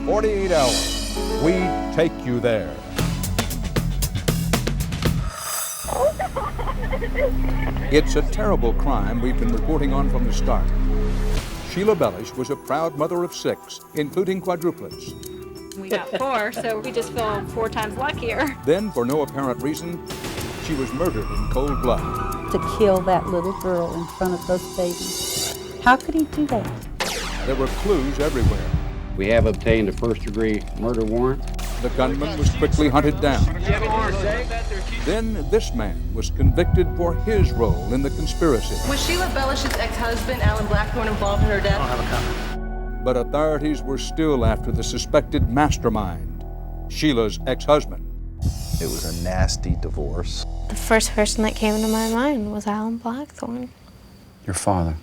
48 hours. We take you there. It's a terrible crime we've been reporting on from the start. Sheila Bellush was a proud mother of 6, including quadruplets. We got 4, so we just feel 4 times luckier. Then, for no apparent reason, she was murdered in cold blood. To kill that little girl in front of those babies. How could he do that? There were clues everywhere. We have obtained a first-degree murder warrant. The gunman was quickly hunted down. Then this man was convicted for his role in the conspiracy. Was Sheila Bellush's ex-husband, Alan Blackthorne, involved in her death? I don't have a comment. But authorities were still after the suspected mastermind, Sheila's ex-husband. It was a nasty divorce. The first person that came into my mind was Alan Blackthorne. Your father.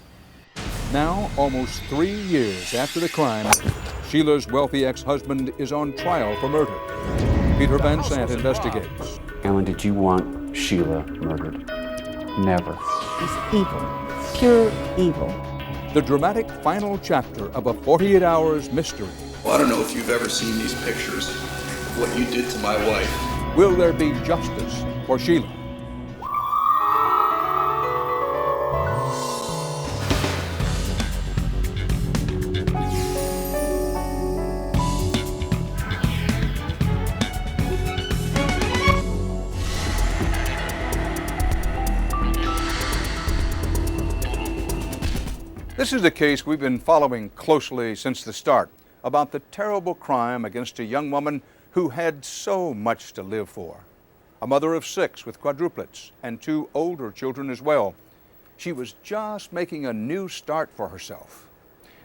Now, almost 3 years after the crime, Sheila's wealthy ex-husband is on trial for murder. Peter Van Sant investigates. Alan, did you want Sheila murdered? Never. He's evil, pure evil. The dramatic final chapter of a 48 hours mystery. Well, I don't know if you've ever seen these pictures of what you did to my wife. Will there be justice for Sheila? This is a case we've been following closely since the start about the terrible crime against a young woman who had so much to live for. A mother of 6 with quadruplets and 2 older children as well. She was just making a new start for herself.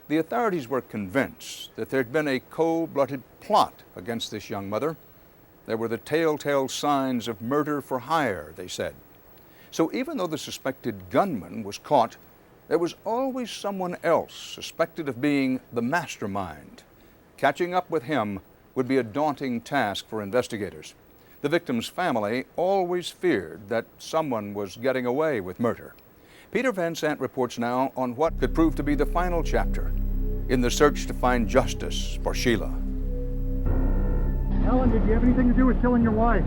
The authorities were convinced that there'd been a cold-blooded plot against this young mother. There were the telltale signs of murder for hire, they said. So even though the suspected gunman was caught, there was always someone else suspected of being the mastermind. Catching up with him would be a daunting task for investigators. The victim's family always feared that someone was getting away with murder. Peter Van Sant reports now on what could prove to be the final chapter in the search to find justice for Sheila. Alan, did you have anything to do with killing your wife?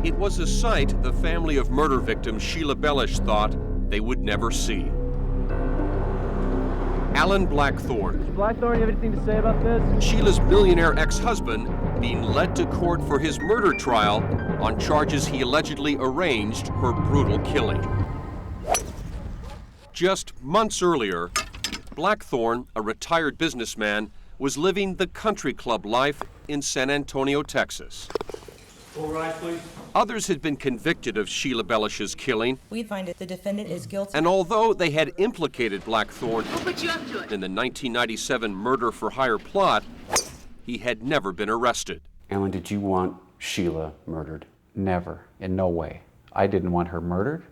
It was a sight the family of murder victim Sheila Bellush thought they would never see. Alan Blackthorne. Mr. Blackthorne, you have anything to say about this? Sheila's millionaire ex-husband being led to court for his murder trial on charges he allegedly arranged her brutal killing. Just months earlier, Blackthorne, a retired businessman, was living the country club life in San Antonio, Texas. All right, please. Others had been convicted of Sheila Bellush's killing. We find that the defendant is guilty. And although they had implicated Blackthorne Who put you up to it? in the 1997 murder for hire plot, he had never been arrested. Alan, did you want Sheila murdered? Never, in no way. I didn't want her murdered.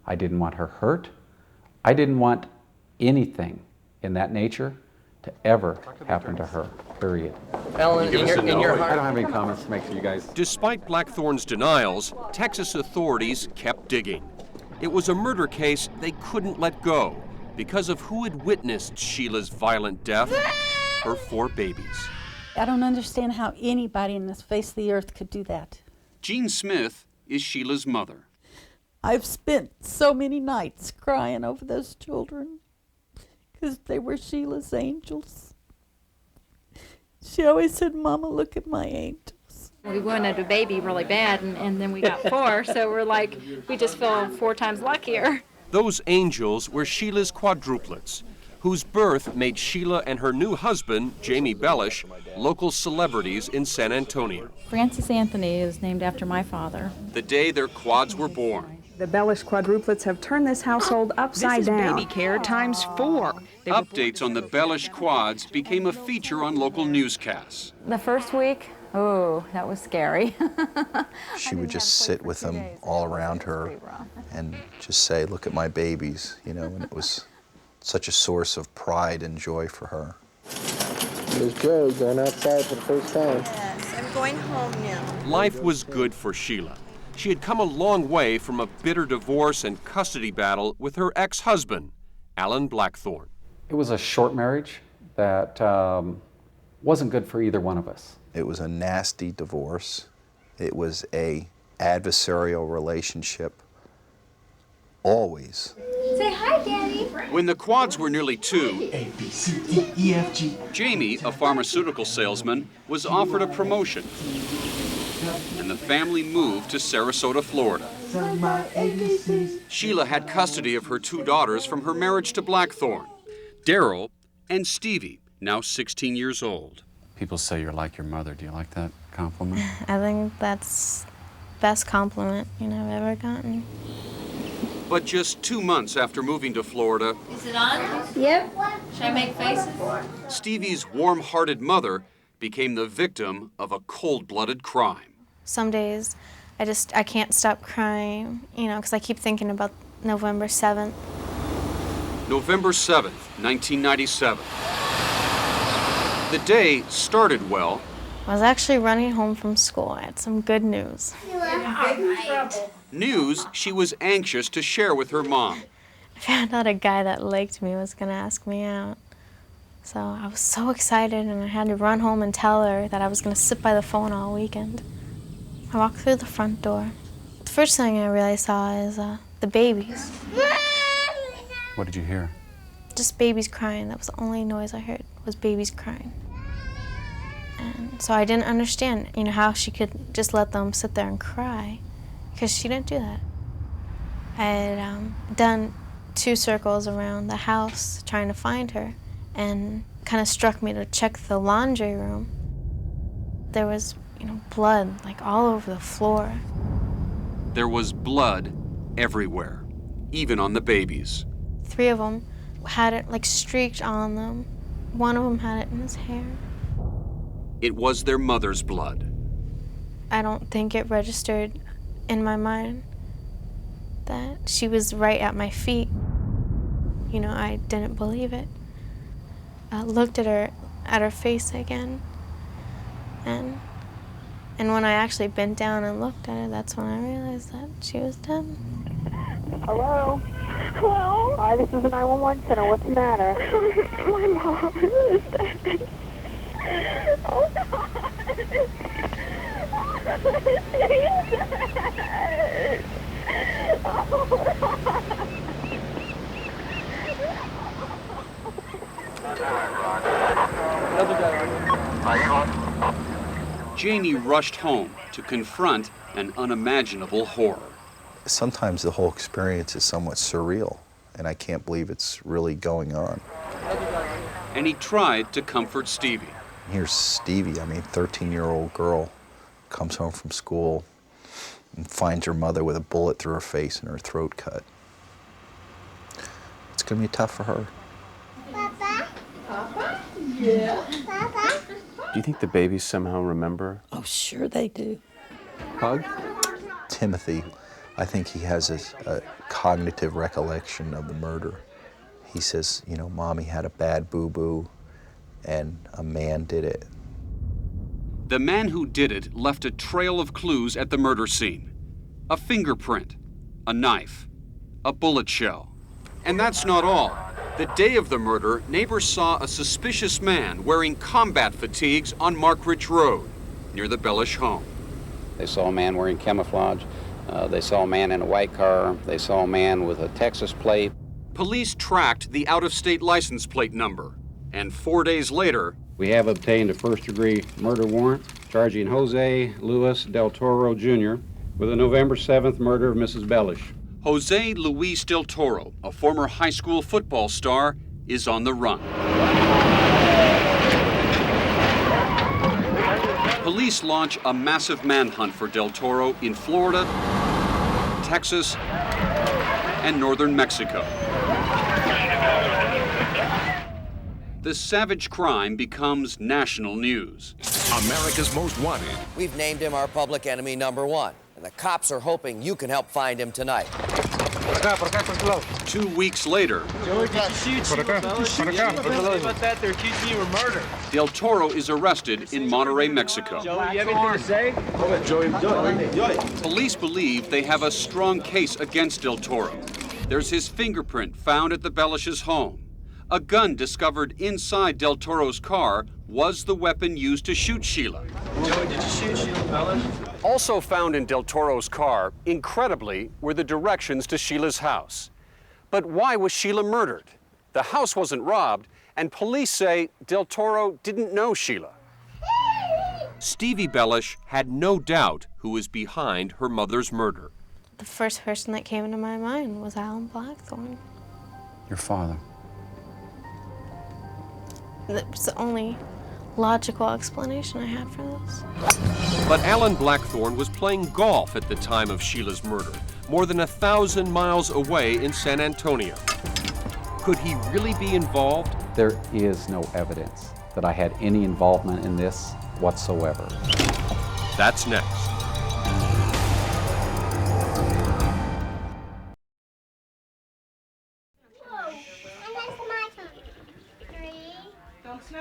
I didn't want her hurt. I didn't want anything in that nature to ever happen to her, period. Alan, in your heart. I don't have any comments to make for you guys. Despite Blackthorne's denials, Texas authorities kept digging. It was a murder case they couldn't let go because of who had witnessed Sheila's violent death, her 4 babies. I don't understand how anybody in this face of the earth could do that. Jean Smith is Sheila's mother. I've spent so many nights crying over those children because they were Sheila's angels. She always said, "Mama, look at my angels." We wanted a baby really bad, and then we got 4, so we're like, we just feel 4 times luckier. Those angels were Sheila's quadruplets, whose birth made Sheila and her new husband, Jamie Bellush, local celebrities in San Antonio. Francis Anthony is named after my father. The day their quads were born. The Bellush quadruplets have turned this household upside down. This is baby care times 4. Updates on the Bellush quads became a feature on local newscasts. The first week, oh, that was scary. She would just sit with them all around her and just say, "Look at my babies," you know, and it was such a source of pride and joy for her. There's Joe going outside for the first time. Yes, I'm going home now. Life was good for Sheila. She had come a long way from a bitter divorce and custody battle with her ex-husband, Alan Blackthorne. It was a short marriage that wasn't good for either one of us. It was a nasty divorce. It was a adversarial relationship, always. Say hi, Danny. When the Quads were nearly 2, A, B, C, D, E, F, G. Jamie, a pharmaceutical salesman, was offered a promotion, and the family moved to Sarasota, Florida. Sheila had custody of her 2 daughters from her marriage to Blackthorne, Daryl and Stevie, now 16 years old. People say you're like your mother. Do you like that compliment? I think that's the best compliment, I've ever gotten. But just 2 months after moving to Florida, Is it on? Yep. Should I make faces? Stevie's warm-hearted mother became the victim of a cold-blooded crime. Some days I can't stop crying, because I keep thinking about November 7th. November 7th, 1997. The day started well. I was actually running home from school. I had some good news. News she was anxious to share with her mom. I found out a guy that liked me was going to ask me out. So I was so excited, and I had to run home and tell her that I was going to sit by the phone all weekend. I walked through the front door. The first thing I really saw is the babies. What did you hear? Just babies crying. That was the only noise I heard, was babies crying. And so I didn't understand, how she could just let them sit there and cry, because she didn't do that. I had done 2 circles around the house trying to find her, and kind of struck me to check the laundry room. There was, blood, all over the floor. There was blood everywhere, even on the babies. 3 of them had it, streaked on them. 1 of them had it in his hair. It was their mother's blood. I don't think it registered in my mind that she was right at my feet. I didn't believe it. I looked at her face again, and when I actually bent down and looked at her, that's when I realized that she was dead. Hello? Hello? Hi, this is the 911 center. What's the matter? My mom is dead. Oh, God. Jamie rushed home to confront an unimaginable horror. Sometimes the whole experience is somewhat surreal, and I can't believe it's really going on. And he tried to comfort Stevie. Here's Stevie, 13-year-old girl, comes home from school and finds her mother with a bullet through her face and her throat cut. It's gonna be tough for her. Papa? Papa? Yeah. Papa? Do you think the babies somehow remember? Oh, sure they do. Hug? Timothy, I think he has a cognitive recollection of the murder. He says, Mommy had a bad boo-boo, and a man did it. The man who did it left a trail of clues at the murder scene. A fingerprint, a knife, a bullet shell. And that's not all. The day of the murder, neighbors saw a suspicious man wearing combat fatigues on Mark Ridge Road, near the Bellush home. They saw a man wearing camouflage. They saw a man in a white car. They saw a man with a Texas plate. Police tracked the out-of-state license plate number, and 4 days later, We have obtained a first-degree murder warrant charging Jose Luis Del Toro, Jr. with a November 7th murder of Mrs. Bellush. Jose Luis Del Toro, a former high school football star, is on the run. Police launch a massive manhunt for Del Toro in Florida, Texas, and northern Mexico. The savage crime becomes national news. America's Most Wanted. We've named him our public enemy #1, and the cops are hoping you can help find him tonight. 2 weeks later, Joey, did you see Sheila Bellush? About that, they're accusing you of murder. Del Toro is arrested in Monterrey, Mexico. Joey, you have anything to say? Police believe they have a strong case against Del Toro. There's his fingerprint found at the Bellush's home, A gun discovered inside Del Toro's car was the weapon used to shoot Sheila. Joey, did you shoot Sheila Bellush? Also found in Del Toro's car, incredibly, were the directions to Sheila's house. But why was Sheila murdered? The house wasn't robbed, and police say Del Toro didn't know Sheila. Stevie Bellush had no doubt who was behind her mother's murder. The first person that came into my mind was Alan Blackthorne. Your father. That's the only logical explanation I had for this. But Alan Blackthorne was playing golf at the time of Sheila's murder, more than 1,000 miles away in San Antonio. Could he really be involved? There is no evidence that I had any involvement in this whatsoever. That's next.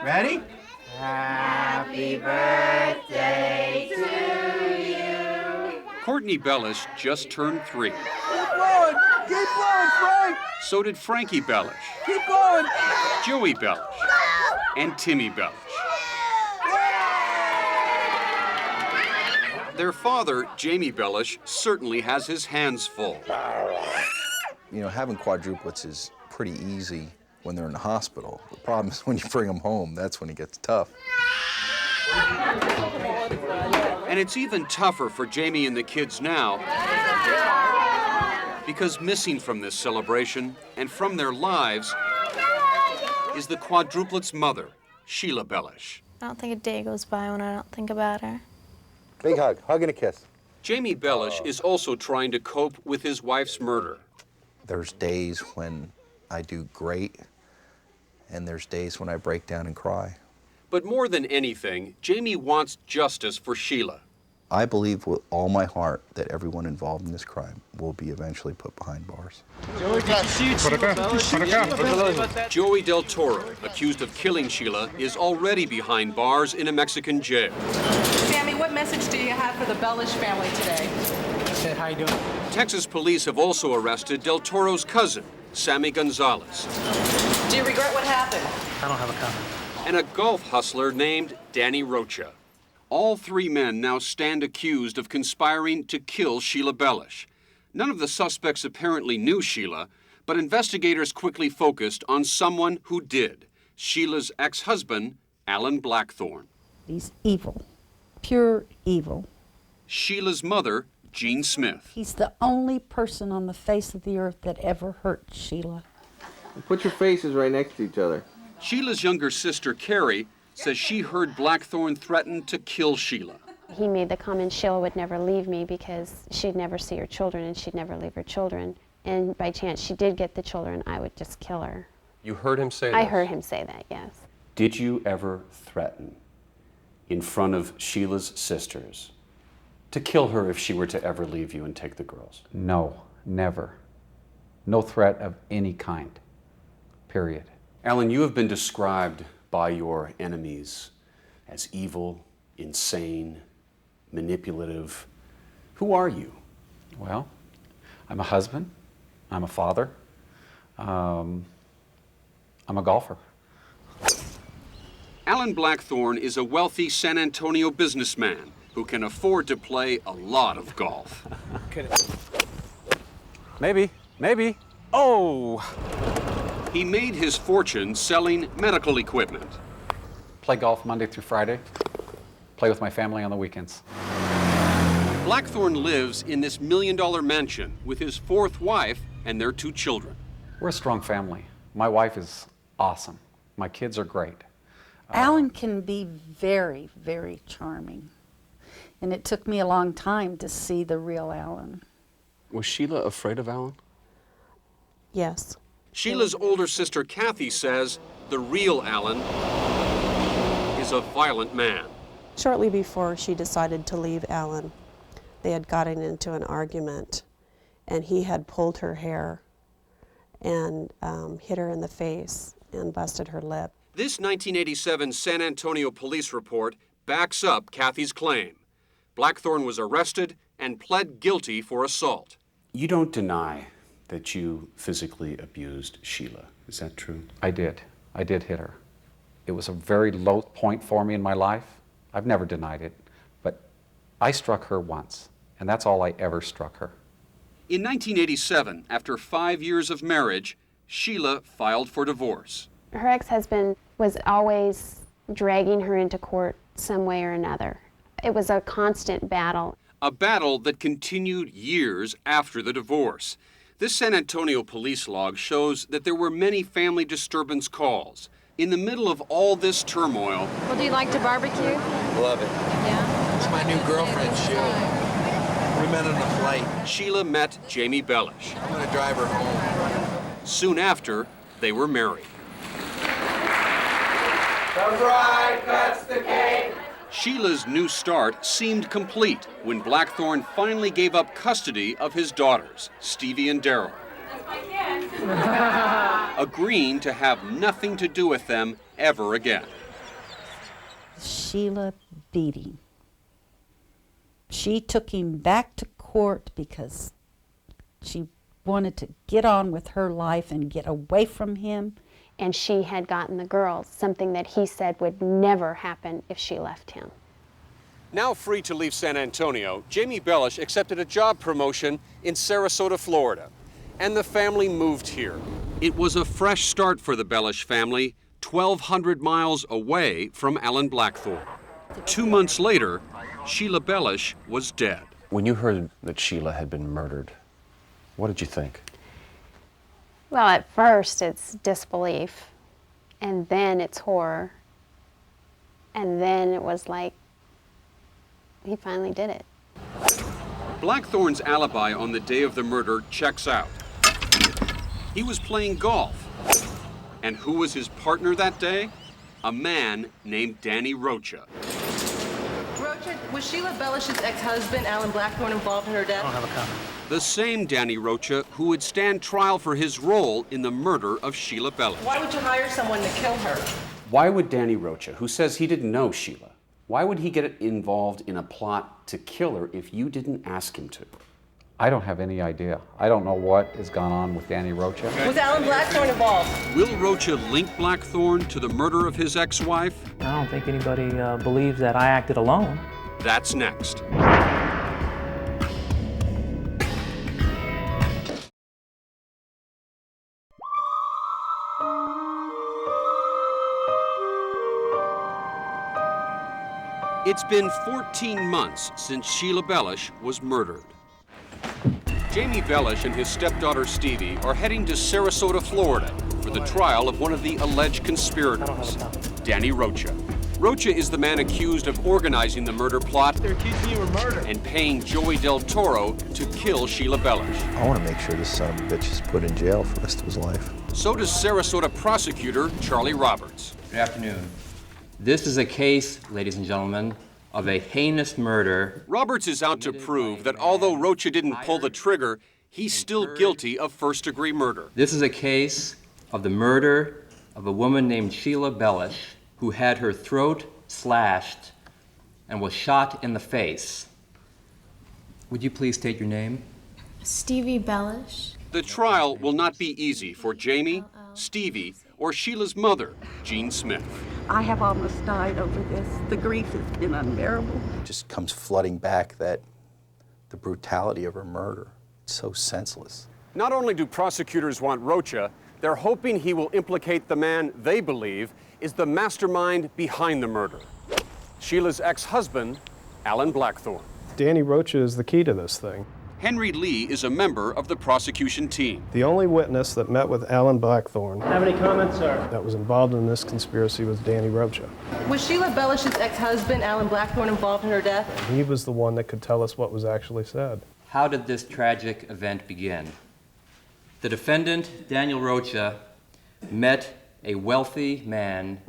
Ready? Happy birthday to you. Courtney Bellush just turned 3. Keep blowing! Keep blowing, Frank! So did Frankie Bellush, Keep going! Joey Bellush, and Timmy Bellush. Their father, Jamie Bellush, certainly has his hands full. You know, having quadruplets is pretty easy when they're in the hospital. The problem is when you bring them home, that's when it gets tough. And it's even tougher for Jamie and the kids now, because missing from this celebration and from their lives is the quadruplets' mother, Sheila Bellush. I don't think a day goes by when I don't think about her. Big hug. Hug and a kiss. Jamie Bellush is also trying to cope with his wife's murder. There's days when I do great, and there's days when I break down and cry. But more than anything, Jamie wants justice for Sheila. I believe with all my heart that everyone involved in this crime will be eventually put behind bars. Joey, did you shoot Sheila Bellush? Joey Del Toro, accused of killing Sheila, is already behind bars in a Mexican jail. Sammy, what message do you have for the Bellush family today? How you doing? Texas police have also arrested Del Toro's cousin, Sammy Gonzalez, Do you regret what happened? I don't have a comment. and a golf hustler named Danny Rocha. All 3 men now stand accused of conspiring to kill Sheila Bellush. None of the suspects apparently knew Sheila, but investigators quickly focused on someone who did, Sheila's ex-husband, Alan Blackthorne. He's evil, pure evil. Sheila's mother, Jean Smith. He's the only person on the face of the earth that ever hurt Sheila. Put your faces right next to each other. Sheila's younger sister, Carrie, says she heard Blackthorne threaten to kill Sheila. He made the comment Sheila would never leave me because she'd never see her children and she'd never leave her children. And by chance she did get the children, I would just kill her. You heard him say that? I heard him say that, yes. Did you ever threaten in front of Sheila's sisters to kill her if she were to ever leave you and take the girls? No, never. No threat of any kind, period. Alan, you have been described by your enemies as evil, insane, manipulative. Who are you? Well, I'm a husband, I'm a father, I'm a golfer. Alan Blackthorne is a wealthy San Antonio businessman who can afford to play a lot of golf. Maybe. Oh! He made his fortune selling medical equipment. Play golf Monday through Friday, play with my family on the weekends. Blackthorne lives in this $1 million mansion with his 4th wife and their 2 children. We're a strong family. My wife is awesome. My kids are great. Alan can be very, very charming. And it took me a long time to see the real Alan. Was Sheila afraid of Alan? Yes. Sheila's older sister Kathy says the real Alan is a violent man. Shortly before she decided to leave Alan, they had gotten into an argument, and he had pulled her hair and hit her in the face and busted her lip. This 1987 San Antonio police report backs up Kathy's claim. Blackthorne was arrested and pled guilty for assault. You don't deny that you physically abused Sheila. Is that true? I did. I did hit her. It was a very low point for me in my life. I've never denied it, but I struck her once, and that's all I ever struck her. In 1987, after 5 years of marriage, Sheila filed for divorce. Her ex-husband was always dragging her into court some way or another. It was a constant battle. A battle that continued years after the divorce. This San Antonio police log shows that there were many family disturbance calls. In the middle of all this turmoil... Well, do you like to barbecue? Love it. Yeah? It's my new girlfriend, Sheila. We met on a flight. Sheila met Jamie Bellush. I'm going to drive her home. Soon after, they were married. The bride cuts the cake. Sheila's new start seemed complete when Blackthorne finally gave up custody of his daughters, Stevie and Daryl, agreeing to have nothing to do with them ever again. Sheila beat him. She took him back to court because she wanted to get on with her life and get away from him. And she had gotten the girls, something that he said would never happen if she left him. Now free to leave San Antonio, Jamie Bellush accepted a job promotion in Sarasota, Florida, and the family moved here. It was a fresh start for the Bellush family, 1,200 miles away from Alan Blackthorne. 2 months later, Sheila Bellush was dead. When you heard that Sheila had been murdered, what did you think? Well, at first it's disbelief, and then it's horror, and then it was like, he finally did it. Blackthorne's alibi on the day of the murder checks out. He was playing golf. And who was his partner that day? A man named Danny Rocha. Rocha, was Sheila Bellush's ex-husband, Alan Blackthorne, involved in her death? I don't have a comment. The same Danny Rocha who would stand trial for his role in the murder of Sheila Bellush. Why would you hire someone to kill her? Why would Danny Rocha, who says he didn't know Sheila, why would he get involved in a plot to kill her if you didn't ask him to? I don't have any idea. I don't know what has gone on with Danny Rocha. Was Alan Blackthorne involved? Will Rocha link Blackthorne to the murder of his ex-wife? I don't think anybody believes that I acted alone. That's next. It's been 14 months since Sheila Bellush was murdered. Jamie Bellush and his stepdaughter Stevie are heading to Sarasota, Florida for the trial of one of the alleged conspirators, Danny Rocha. Rocha is the man accused of organizing the murder plot They're accusing you of murder. and paying Joey Del Toro to kill Sheila Bellush. I want to make sure this son of a bitch is put in jail for the rest of his life. So does Sarasota prosecutor Charlie Roberts. Good afternoon. This is a case, ladies and gentlemen, of a heinous murder. Roberts is out to prove that although Rocha didn't pull the trigger, he's still guilty of first-degree murder. This is a case of the murder of a woman named Sheila Bellush, who had her throat slashed and was shot in the face. Would you please state your name? Stevie Bellush. The trial will not be easy for Jamie, Stevie, or Sheila's mother, Jean Smith. I have almost died over this. The grief has been unbearable. It just comes flooding back that the brutality of her murder. It's so senseless. Not only do prosecutors want Rocha, they're hoping he will implicate the man they believe is the mastermind behind the murder, Sheila's ex-husband, Alan Blackthorne. Danny Rocha is the key to this thing. Henry Lee is a member of the prosecution team. The only witness that met with Alan Blackthorne Have any comments, sir? that was involved in this conspiracy was Danny Rocha. Was Sheila Bellush's ex-husband, Alan Blackthorne, involved in her death? He was the one that could tell us what was actually said. How did this tragic event begin? The defendant, Daniel Rocha, met a wealthy man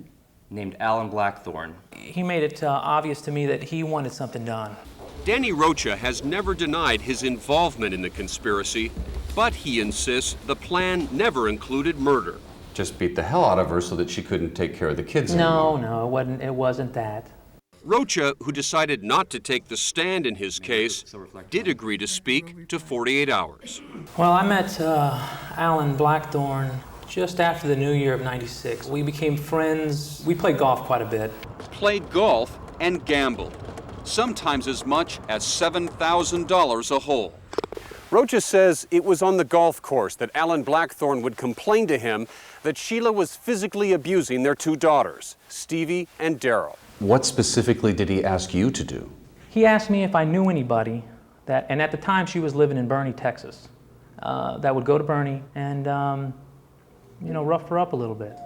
named Alan Blackthorne. He made it obvious to me that he wanted something done. Danny Rocha has never denied his involvement in the conspiracy, but he insists the plan never included murder. Just beat the hell out of her so that she couldn't take care of the kids anymore. No, it wasn't that. Rocha, who decided not to take the stand in his case, did agree to speak to 48 Hours. Well, I met Alan Blackthorne Just after the new year of '96. We became friends. We played golf quite a bit. Played golf and gambled, sometimes as much as $7,000 a hole. Rocha says it was on the golf course that Alan Blackthorne would complain to him that Sheila was physically abusing their two daughters, Stevie and Daryl. What specifically did he ask you to do? He asked me if I knew anybody that, and at the time she was living in Boerne, Texas, that would go to Boerne and, rough her up a little bit.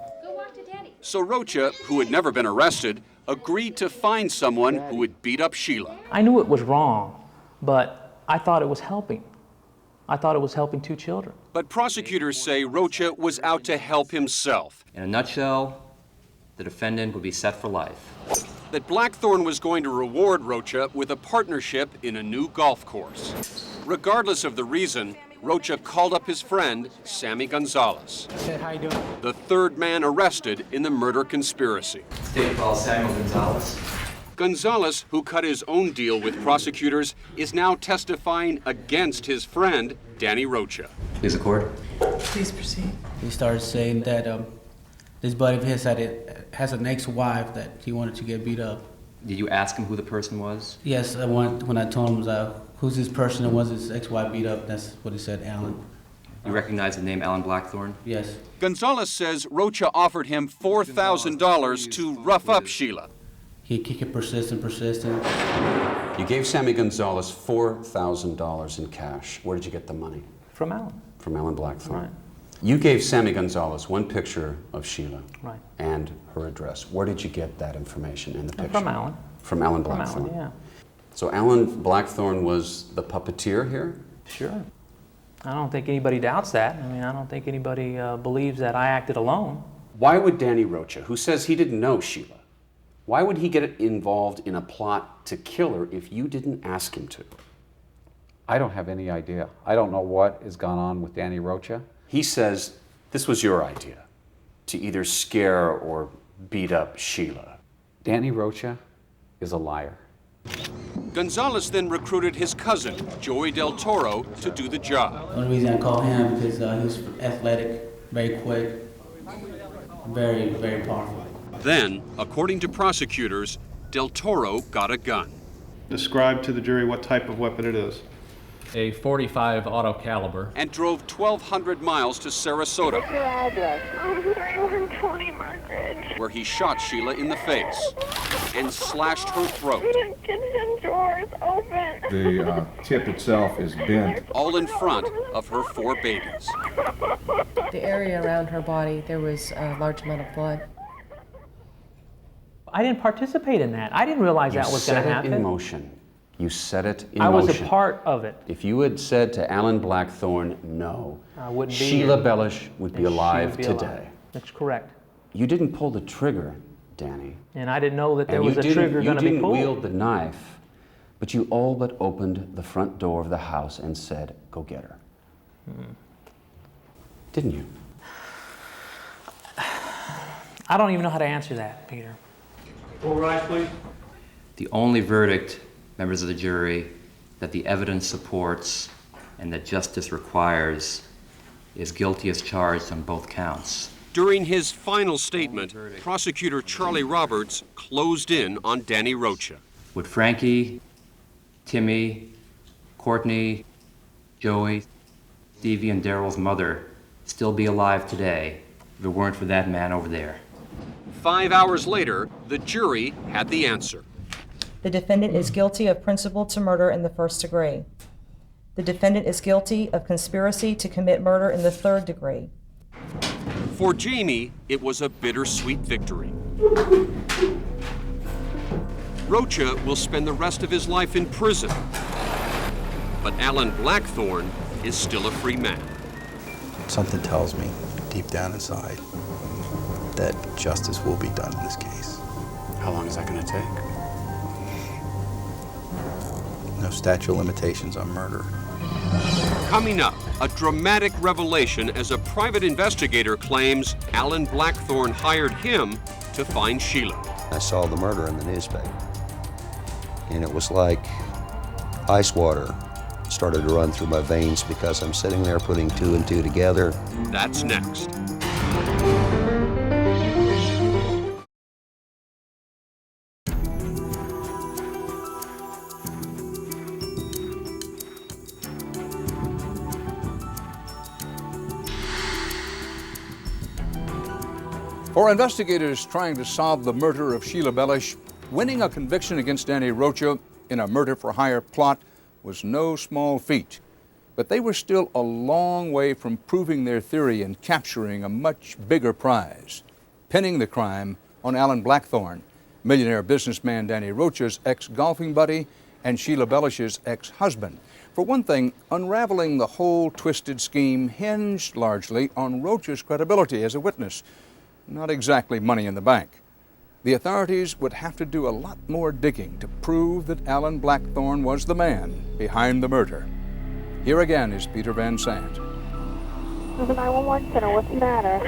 So Rocha, who had never been arrested, agreed to find someone who would beat up Sheila. I knew it was wrong, but I thought it was helping. I thought it was helping two children. But prosecutors say Rocha was out to help himself. In a nutshell, the defendant would be set for life. That Blackthorne was going to reward Rocha with a partnership in a new golf course. Regardless of the reason, Rocha called up his friend, Sammy Gonzalez. Hey, how you doing? The third man arrested in the murder conspiracy. State call Samuel Gonzalez. Gonzalez, who cut his own deal with prosecutors, is now testifying against his friend, Danny Rocha. Please accord. Please proceed. He started saying that this buddy of his has an ex-wife that he wanted to get beat up. Did you ask him who the person was? Yes, when I told him who's this person and was his ex-wife beat up, that's what he said, Alan. You recognize the name Alan Blackthorne? Yes. Gonzalez says Rocha offered him $4,000 to rough up Sheila. He kept persisting. You gave Sammy Gonzalez $4,000 in cash. Where did you get the money? From Alan. From Alan Blackthorne. Right. You gave Sammy Gonzalez one picture of Sheila. Right. And her address. Where did you get that information in the picture? From Alan. From Alan Blackthorne. From Alan, yeah. So Alan Blackthorne was the puppeteer here? Sure. I don't think anybody doubts that. I mean, I don't think anybody believes that I acted alone. Why would Danny Rocha, who says he didn't know Sheila, why would he get involved in a plot to kill her if you didn't ask him to? I don't have any idea. I don't know what has gone on with Danny Rocha. He says this was your idea, to either scare or beat up Sheila. Danny Rocha is a liar. Gonzalez then recruited his cousin, Joey Del Toro, to do the job. The only reason I called him because he was athletic, very quick, very, very powerful. Then, according to prosecutors, Del Toro got a gun. Describe to the jury what type of weapon it is. A .45 auto caliber. And drove 1,200 miles to Sarasota. What's your address? 3120 Margaret. Where he shot Sheila in the face and slashed her throat. The kitchen door is open. The tip itself is bent. All in front of her 4 babies. The area around her body, there was a large amount of blood. I didn't participate in that. I didn't realize that was going to happen. You set it in motion. You set it in motion. I was a part of it. If you had said to Alan Blackthorne, no, I wouldn't be Sheila here. Bellush would be alive today. Alive. That's correct. You didn't pull the trigger, Danny. And I didn't know that there was a trigger going to be pulled. You didn't wield the knife, but you all but opened the front door of the house and said, go get her. Didn't you? I don't even know how to answer that, Peter. All right, please. The only verdict, members of the jury, that the evidence supports and that justice requires is guilty as charged on both counts. During his final statement, prosecutor Charlie Roberts closed in on Danny Rocha. Would Frankie, Timmy, Courtney, Joey, Stevie, and Daryl's mother still be alive today if it weren't for that man over there? 5 hours later, the jury had the answer. The defendant is guilty of principle to murder in the first degree. The defendant is guilty of conspiracy to commit murder in the third degree. For Jamie, it was a bittersweet victory. Rocha will spend the rest of his life in prison. But Alan Blackthorne is still a free man. Something tells me, deep down inside, that justice will be done in this case. How long is that going to take? No statute of limitations on murder. Coming up, a dramatic revelation as a private investigator claims Alan Blackthorne hired him to find Sheila. I saw the murder in the newspaper, and it was like ice water started to run through my veins because I'm sitting there putting 2 and 2 together. That's next. For investigators trying to solve the murder of Sheila Bellush, winning a conviction against Danny Rocha in a murder-for-hire plot was no small feat. But they were still a long way from proving their theory and capturing a much bigger prize, pinning the crime on Alan Blackthorne, millionaire businessman Danny Rocha's ex-golfing buddy and Sheila Bellush's ex-husband. For one thing, unraveling the whole twisted scheme hinged largely on Rocha's credibility as a witness, not exactly money in the bank. The authorities would have to do a lot more digging to prove that Alan Blackthorne was the man behind the murder. Here again is Peter Van Sant. This is the 911 center. What's the matter?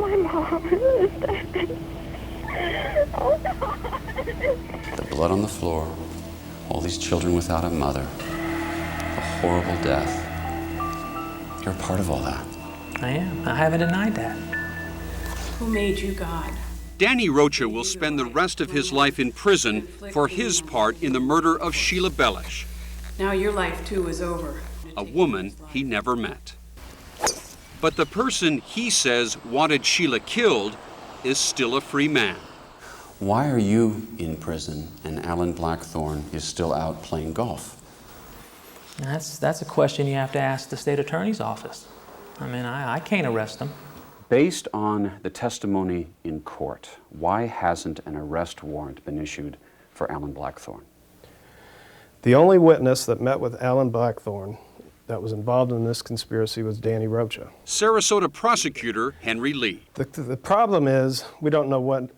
My mom is dead. Oh, God. The blood on the floor, all these children without a mother, a horrible death. You're a part of all that. I am. I haven't denied that. Who made you God? Danny Rocha will spend the rest of his life in prison for his part in the murder of Sheila Bellush, Now your life too is over. a woman he never met. But the person he says wanted Sheila killed is still a free man. Why are you in prison and Alan Blackthorne is still out playing golf? That's a question you have to ask the state attorney's office. I mean, I can't arrest him. Based on the testimony in court, why hasn't an arrest warrant been issued for Alan Blackthorne? The only witness that met with Alan Blackthorne that was involved in this conspiracy was Danny Rocha. Sarasota prosecutor Henry Lee. The problem is we don't know what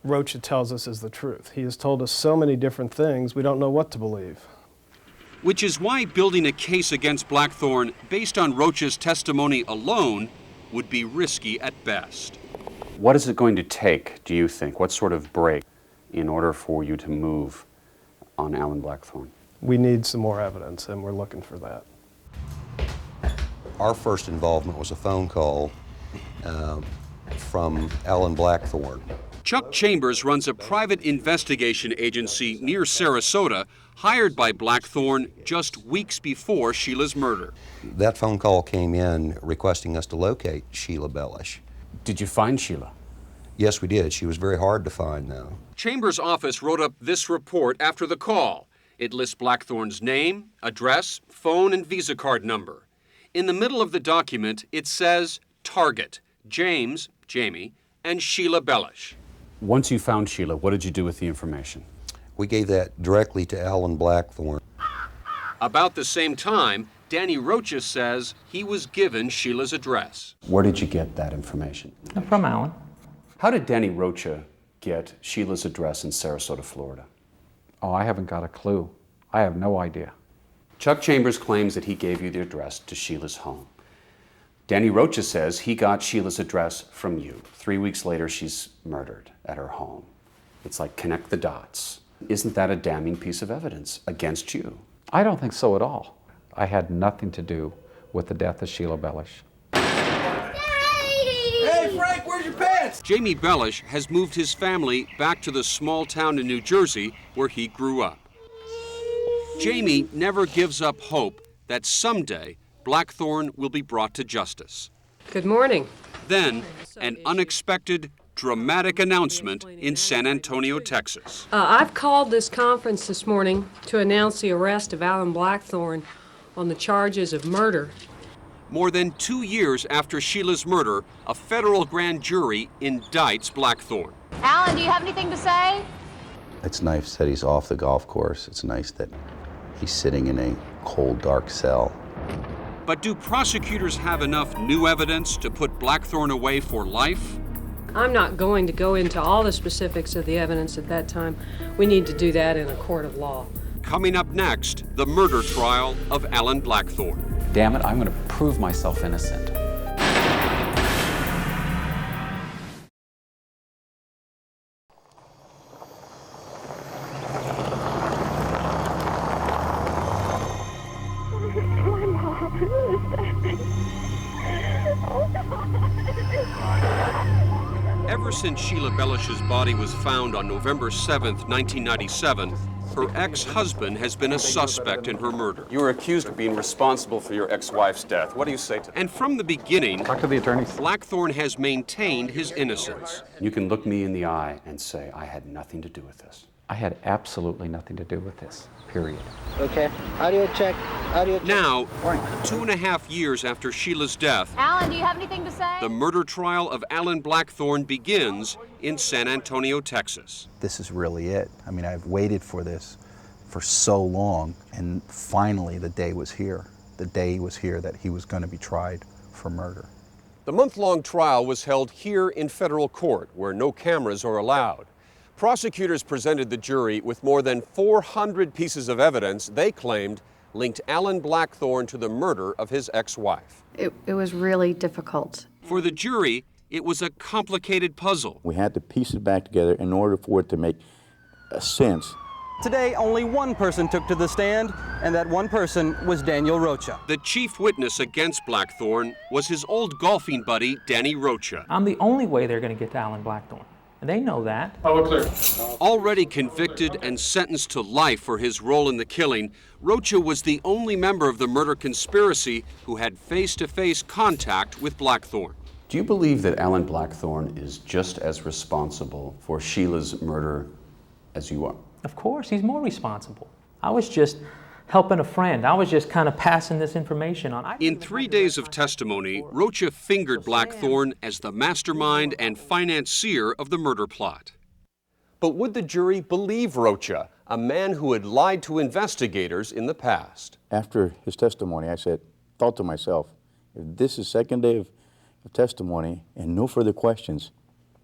Rocha tells us is the truth. He has told us so many different things, we don't know what to believe. Which is why building a case against Blackthorne based on Rocha's testimony alone would be risky at best. What is it going to take, do you think? What sort of break in order for you to move on Alan Blackthorne? We need some more evidence, and we're looking for that. Our first involvement was a phone call from Alan Blackthorne. Chuck Chambers runs a private investigation agency near Sarasota, hired by Blackthorne just weeks before Sheila's murder. That phone call came in requesting us to locate Sheila Bellush. Did you find Sheila? Yes, we did. She was very hard to find, though. Chambers' office wrote up this report after the call. It lists Blackthorne's name, address, phone, and Visa card number. In the middle of the document, it says target, James, Jamie, and Sheila Bellush. Once you found Sheila, what did you do with the information? We gave that directly to Alan Blackthorne. About the same time, Danny Rocha says he was given Sheila's address. Where did you get that information? From Alan. How did Danny Rocha get Sheila's address in Sarasota, Florida? Oh, I haven't got a clue. I have no idea. Chuck Chambers claims that he gave you the address to Sheila's home. Danny Rocha says he got Sheila's address from you. 3 weeks later, she's murdered at her home. It's like connect the dots. Isn't that a damning piece of evidence against you? I don't think so at all. I had nothing to do with the death of Sheila Bellush. Hey, Frank, where's your pants? Jamie Bellush has moved his family back to the small town in New Jersey where he grew up. Jamie never gives up hope that someday Blackthorne will be brought to justice. Good morning. Then, an unexpected, dramatic announcement in San Antonio, Texas. I've called this conference this morning to announce the arrest of Alan Blackthorne on the charges of murder. More than 2 years after Sheila's murder, a federal grand jury indicts Blackthorne. Alan, do you have anything to say? It's nice that he's off the golf course. It's nice that he's sitting in a cold, dark cell. But do prosecutors have enough new evidence to put Blackthorne away for life? I'm not going to go into all the specifics of the evidence at that time. We need to do that in a court of law. Coming up next, the murder trial of Alan Blackthorne. Damn it, I'm going to prove myself innocent. Ever since Sheila Bellush's body was found on November 7th, 1997, Her ex-husband has been a suspect in her murder. You were accused of being responsible for your ex-wife's death. What do you say to that? And from the beginning, Talk to the attorneys. Blackthorne has maintained his innocence. You can look me in the eye and say, I had nothing to do with this. I had absolutely nothing to do with this, period. Okay, audio check, audio check. Now, 2.5 years after Sheila's death, Alan, do you have anything to say? the murder trial of Alan Blackthorne begins in San Antonio, Texas. This is really it. I mean, I've waited for this for so long, and finally the day was here. The day was here that he was going to be tried for murder. The month-long trial was held here in federal court, where no cameras are allowed. Prosecutors presented the jury with more than 400 pieces of evidence they claimed linked Alan Blackthorne to the murder of his ex-wife. It was really difficult. For the jury, it was a complicated puzzle. We had to piece it back together in order for it to make sense. Today, only one person took to the stand, and that one person was Daniel Rocha. The chief witness against Blackthorne was his old golfing buddy, Danny Rocha. I'm the only way they're going to get to Alan Blackthorne. And they know that. Already convicted and sentenced to life for his role in the killing, Rocha was the only member of the murder conspiracy who had face-to-face contact with Blackthorne. Do you believe that Alan Blackthorne is just as responsible for Sheila's murder as you are? Of course, he's more responsible. I was just helping a friend. I was just kind of passing this information on. In 3 days of testimony, Rocha fingered Blackthorne as the mastermind and financier of the murder plot. But would the jury believe Rocha, a man who had lied to investigators in the past? After his testimony, I thought to myself, if this is second day of testimony and no further questions,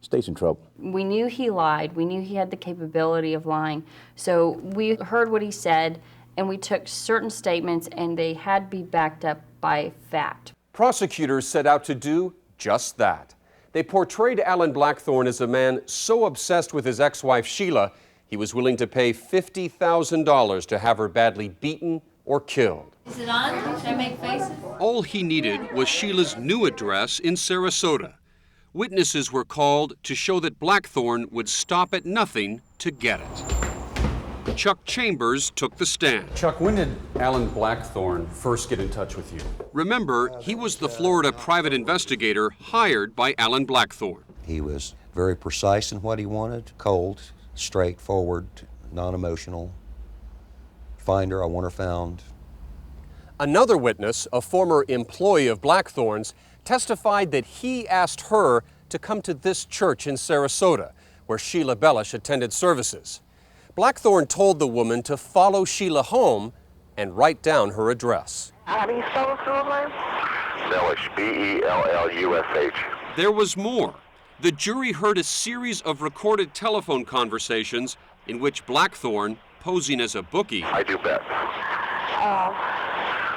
state's in trouble. We knew he lied. We knew he had the capability of lying. So we heard what he said, and we took certain statements, and they had to be backed up by fact. Prosecutors set out to do just that. They portrayed Alan Blackthorne as a man so obsessed with his ex-wife Sheila, he was willing to pay $50,000 to have her badly beaten or killed. Is it on? Should I make faces? All he needed was Sheila's new address in Sarasota. Witnesses were called to show that Blackthorne would stop at nothing to get it. Chuck Chambers took the stand. Chuck, when did Alan Blackthorne first get in touch with you? Remember, he was the Florida private investigator hired by Alan Blackthorne. He was very precise in what he wanted, cold, straightforward, non-emotional. Find her, I want her found. Another witness, a former employee of Blackthorne's, testified that he asked her to come to this church in Sarasota, where Sheila Bellush attended services. Blackthorne told the woman to follow Sheila home and write down her address. How do you spell his full name? Bellush, B-E-L-L-U-S-H. There was more. The jury heard a series of recorded telephone conversations in which Blackthorne, posing as a bookie, I do bet.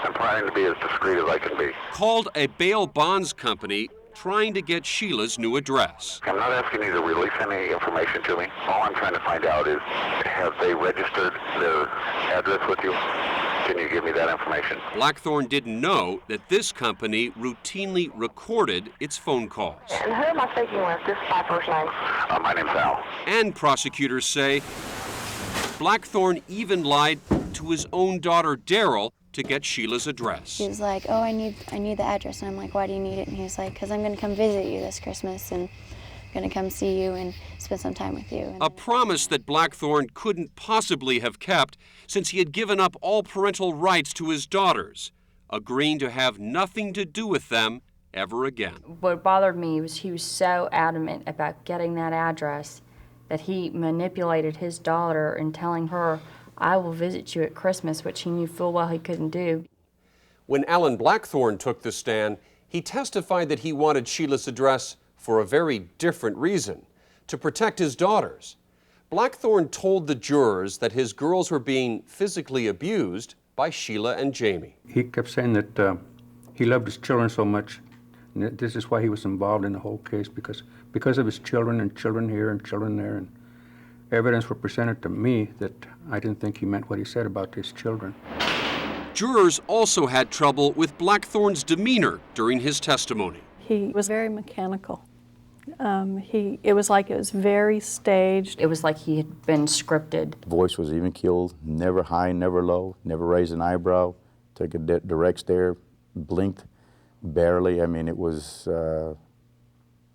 I'm trying to be as discreet as I can be. called a bail bonds company trying to get Sheila's new address. I'm not asking you to release any information to me. All I'm trying to find out is, have they registered their address with you? Can you give me that information? Blackthorne didn't know that this company routinely recorded its phone calls. And who am I speaking with? This is my first name. My name's Al. And prosecutors say Blackthorne even lied to his own daughter, Daryl, to get Sheila's address. He was like, oh, I need the address. And I'm like, why do you need it? And he was like, because I'm going to come visit you this Christmas and I'm going to come see you and spend some time with you. A promise that Blackthorne couldn't possibly have kept since he had given up all parental rights to his daughters, agreeing to have nothing to do with them ever again. What bothered me was he was so adamant about getting that address that he manipulated his daughter and telling her, I will visit you at Christmas, which he knew full well he couldn't do. When Alan Blackthorne took the stand, he testified that he wanted Sheila's address for a very different reason, to protect his daughters. Blackthorne told the jurors that his girls were being physically abused by Sheila and Jamie. He kept saying that he loved his children so much, and that this is why he was involved in the whole case, because of his children and children here and children there. And evidence were presented to me that I didn't think he meant what he said about his children. Jurors also had trouble with Blackthorne's demeanor during his testimony. He was very mechanical. It was like it was very staged. It was like he had been scripted. Voice was even killed, never high, never low, never raised an eyebrow, took a direct stare, blinked barely. I mean, it was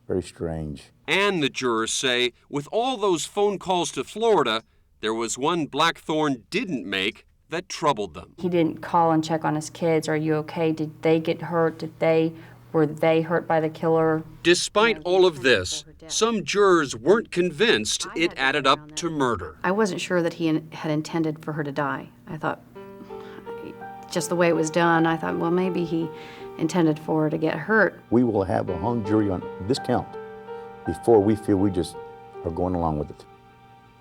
very strange. And the jurors say, with all those phone calls to Florida, there was one Blackthorne didn't make that troubled them. He didn't call and check on his kids. Are you okay? Did they get hurt? Were they hurt by the killer? Despite all of this, some jurors weren't convinced it added up to murder. I wasn't sure that he had intended for her to die. I thought, just the way it was done, I thought, well, maybe he intended for her to get hurt. We will have a hung jury on this count before we feel we just are going along with it.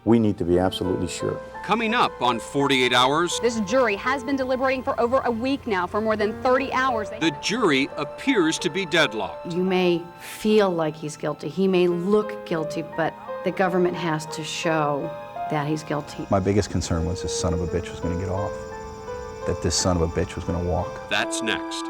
We need to be absolutely sure. Coming up on 48 Hours, This jury has been deliberating for over a week now, for more than 30 hours. the jury appears to be deadlocked. You may feel like he's guilty. He may look guilty, but the government has to show that he's guilty. My biggest concern was this son of a bitch was going to get off, that this son of a bitch was going to walk. That's next.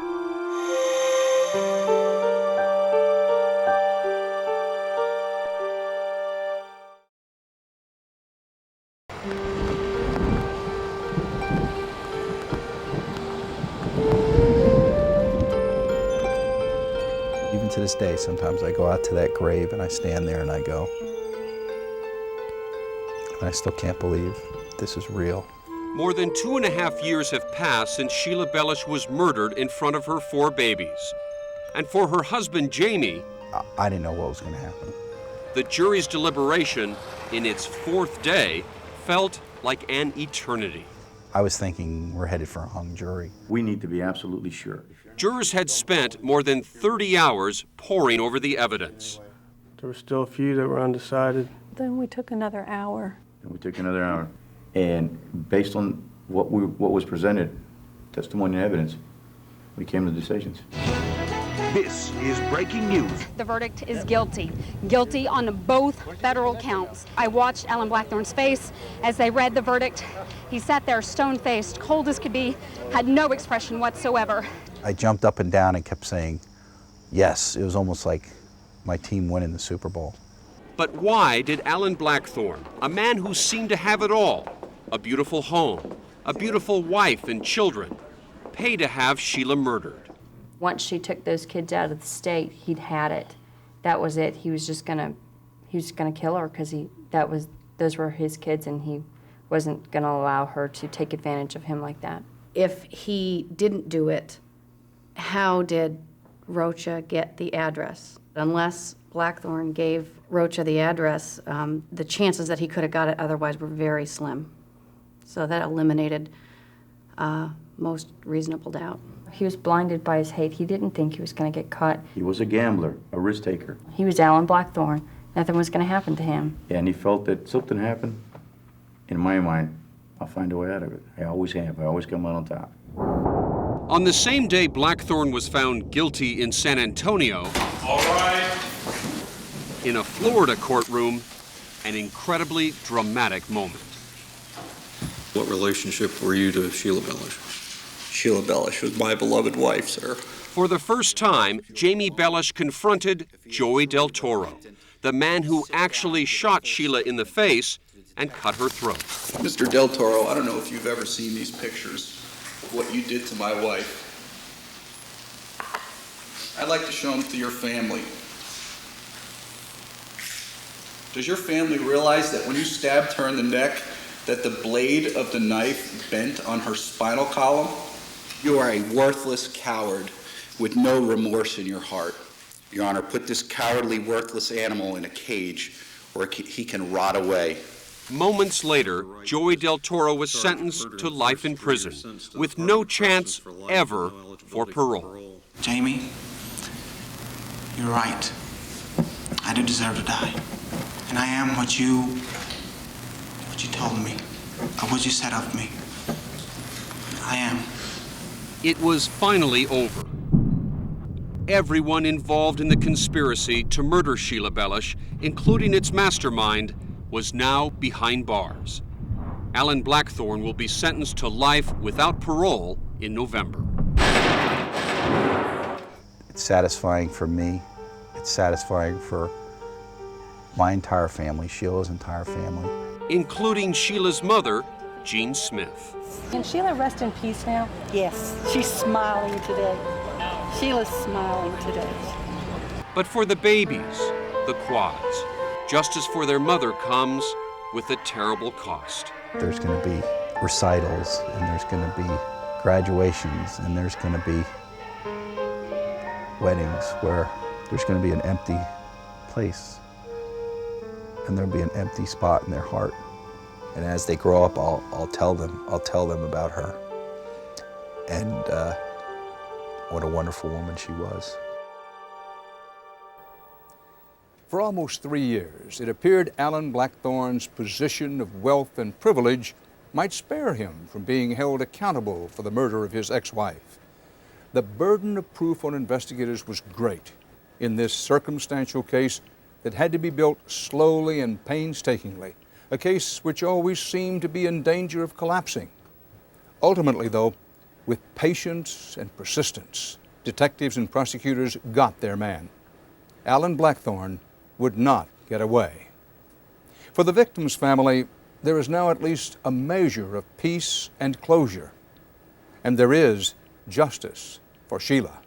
Even to this day, sometimes I go out to that grave and I stand there and I go, and I still can't believe this is real. More than 2.5 years have passed since Sheila Bellush was murdered in front of her 4 babies. And for her husband, Jamie, I didn't know what was going to happen. the jury's deliberation, in its 4th day, felt like an eternity. I was thinking we're headed for a hung jury. We need to be absolutely sure. Jurors had spent more than 30 hours poring over the evidence. There were still a few that were undecided. Then we took another hour. And we took another hour. And based on what was presented, testimony and evidence, we came to decisions. This is breaking news. The verdict is guilty. Guilty on both federal counts. I watched Alan Blackthorne's face as they read the verdict. He sat there stone-faced, cold as could be, had no expression whatsoever. I jumped up and down and kept saying, yes. It was almost like my team winning the Super Bowl. But why did Alan Blackthorne, a man who seemed to have it all, a beautiful home, a beautiful wife and children, pay to have Sheila murdered? Once she took those kids out of the state, he'd had it. That was it. He was gonna kill her because those were his kids, and he wasn't gonna allow her to take advantage of him like that. If he didn't do it, how did Rocha get the address? Unless Blackthorne gave Rocha the address, the chances that he could have got it otherwise were very slim. So that eliminated most reasonable doubt. He was blinded by his hate. He didn't think he was going to get caught. He was a gambler, a risk taker. He was Alan Blackthorne. Nothing was going to happen to him. Yeah, and he felt that something happened. In my mind, I'll find a way out of it. I always have. I always come out on top. On the same day Blackthorne was found guilty in San Antonio, All right. in a Florida courtroom, an incredibly dramatic moment. What relationship were you to Sheila Bellush? Sheila Bellush was my beloved wife, sir. For the first time, Jamie Bellush confronted Joey Del Toro, the man who actually shot Sheila in the face and cut her throat. Mr. Del Toro, I don't know if you've ever seen these pictures of what you did to my wife. I'd like to show them to your family. Does your family realize that when you stabbed her in the neck, that the blade of the knife bent on her spinal column? You are a worthless coward with no remorse in your heart. Your Honor, put this cowardly, worthless animal in a cage where he can rot away. Moments later, Joey Del Toro was sentenced to life in prison, with no chance ever for parole. Jamie, you're right. I do deserve to die. And I am what you told me, or what you said of me. I am. It was finally over. Everyone involved in the conspiracy to murder Sheila Bellush, including its mastermind, was now behind bars. Alan Blackthorne will be sentenced to life without parole in November. It's satisfying for me. It's satisfying for my entire family, Sheila's entire family. including Sheila's mother, Jean Smith. Can Sheila rest in peace now? Yes, she's smiling today. Sheila's smiling today. But for the babies, the Quads, justice for their mother comes with a terrible cost. There's going to be recitals, and there's going to be graduations, and there's going to be weddings where there's going to be an empty place, and there'll be an empty spot in their heart. And as they grow up, I'll tell them about her, and what a wonderful woman she was. For almost 3 years, it appeared Alan Blackthorne's position of wealth and privilege might spare him from being held accountable for the murder of his ex-wife. The burden of proof on investigators was great in this circumstantial case that had to be built slowly and painstakingly, a case which always seemed to be in danger of collapsing. Ultimately, though, with patience and persistence, detectives and prosecutors got their man. Alan Blackthorne would not get away. For the victim's family, there is now at least a measure of peace and closure. And there is justice for Sheila.